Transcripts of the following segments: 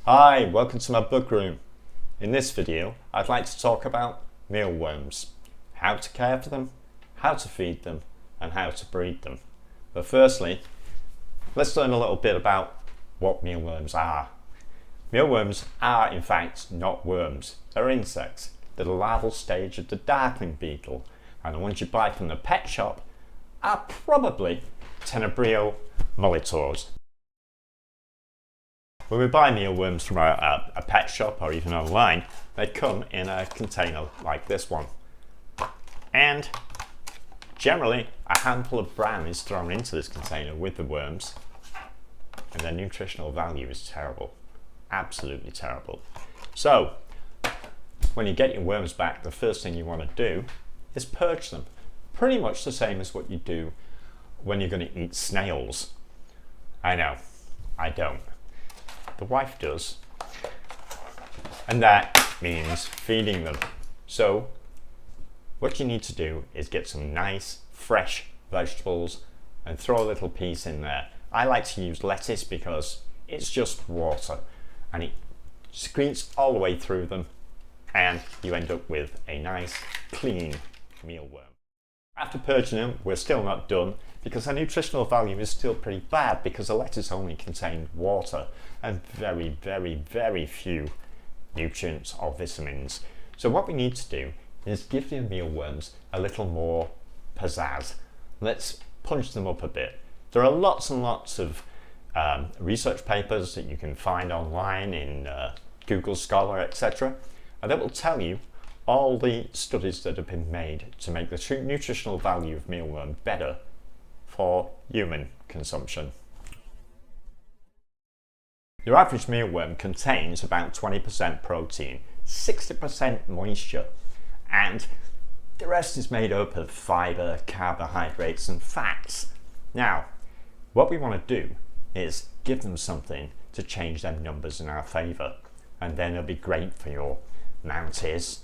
Hi, welcome to my book room. In this video, I'd like to talk about mealworms, how to care for them, how to feed them, and how to breed them. But firstly, let's learn a little bit about what mealworms are. Mealworms are in fact not worms, they're insects. They're the larval stage of the darkling beetle, and the ones you buy from the pet shop are probably Tenebrio molitors. When we buy mealworms from a pet shop or even online, they come in a container like this one. And generally, a handful of bran is thrown into this container with the worms, and their nutritional value is terrible. Absolutely terrible. So, when you get your worms back, the first thing you want to do is purge them. Pretty much the same as what you do when you're going to eat snails. I know, I don't. The wife does, and that means feeding them. So what you need to do is get some nice fresh vegetables and throw a little piece in there. I like to use lettuce because it's just water and it secretes all the way through them, and you end up with a nice clean mealworm. After purging them, we're still not done because their nutritional value is still pretty bad because the lettuce only contained water and very few nutrients or vitamins. So what we need to do is give the mealworms a little more pizzazz. Let's punch them up a bit. There are lots and lots of research papers that you can find online in Google Scholar, etc. and that will tell you all the studies that have been made to make the nutritional value of mealworm better for human consumption. Your average mealworm contains about 20% protein, 60% moisture, and the rest is made up of fibre, carbohydrates and fats. Now, what we want to do is give them something to change their numbers in our favour, and then it'll be great for your mantis,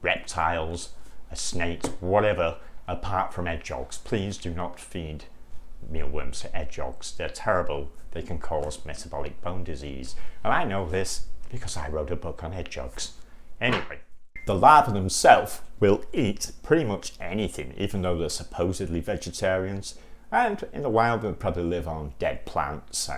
reptiles, snakes, whatever, apart from hedgehogs. Please do not feed mealworms to hedgehogs. They're terrible. They can cause metabolic bone disease. And I know this because I wrote a book on hedgehogs. Anyway, the larvae themselves will eat pretty much anything, even though they're supposedly vegetarians. And in the wild, they'll probably live on dead plants,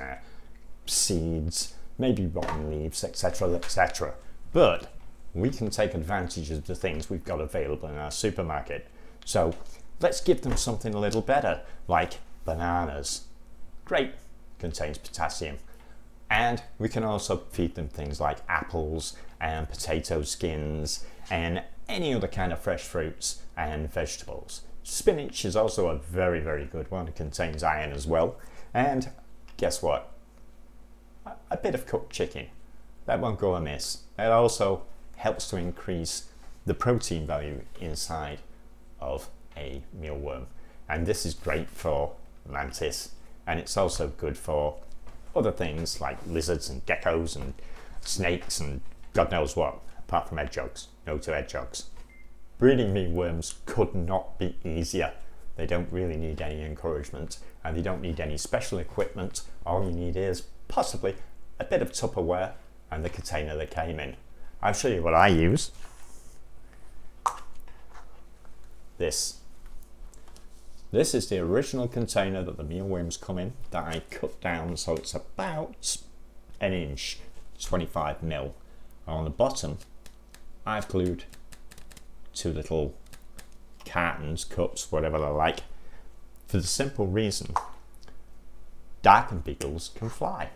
seeds, maybe rotten leaves, etc., etc. But we can take advantage of the things we've got available in our supermarket. So let's give them something a little better, like bananas. Great, contains potassium. And we can also feed them things like apples and potato skins and any other kind of fresh fruits and vegetables. Spinach is also a very good one. It contains iron as well. And guess what? A bit of cooked chicken. That won't go amiss. It also helps to increase the protein value inside of a mealworm, and this is great for mantis, and it's also good for other things like lizards and geckos and snakes and God knows what, apart from hedgehogs. No to hedgehogs. Breeding mealworms could not be easier. They don't really need any encouragement, and they don't need any special equipment. All you need is possibly a bit of Tupperware and the container they came in. I'll show you what I use. This is the original container that the mealworms come in, that I cut down so it's about an inch, 25 mil. On the bottom, I've glued two little cartons, cups, whatever they're like, for the simple reason darkened beetles can fly,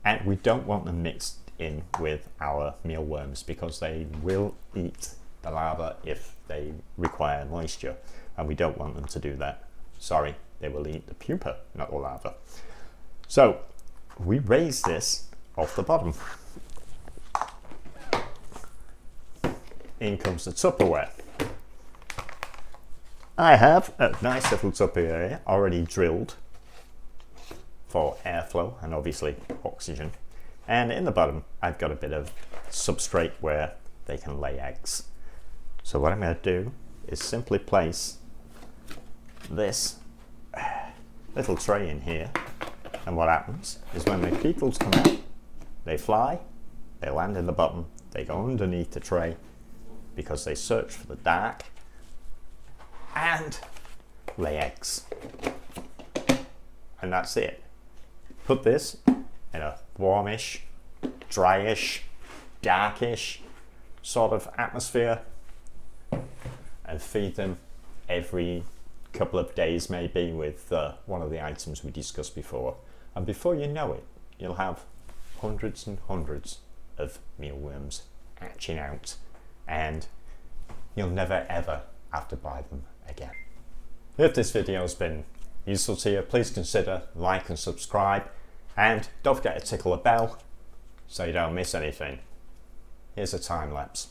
and we don't want them mixed in with our mealworms because they will eat the larva if they require moisture, and we don't want them to do that. Sorry, they will eat the pupa, not the larva. So we raise this off the bottom. In comes the Tupperware. I have a nice little Tupperware already drilled for airflow and obviously oxygen. And in the bottom, I've got a bit of substrate where they can lay eggs. So what I'm going to do is simply place this little tray in here, and what happens is when the beetles come out, They fly, they land in the bottom, they go underneath the tray because they search for the dark and lay eggs. And that's it. Put this in a warmish, dryish, darkish sort of atmosphere and feed them every couple of days maybe with one of the items we discussed before. And before you know it, you'll have hundreds and hundreds of mealworms hatching out, and you'll never ever have to buy them again. If this video has been useful to you, please consider like and subscribe, and don't forget to tickle the bell so you don't miss anything. Here's a time lapse.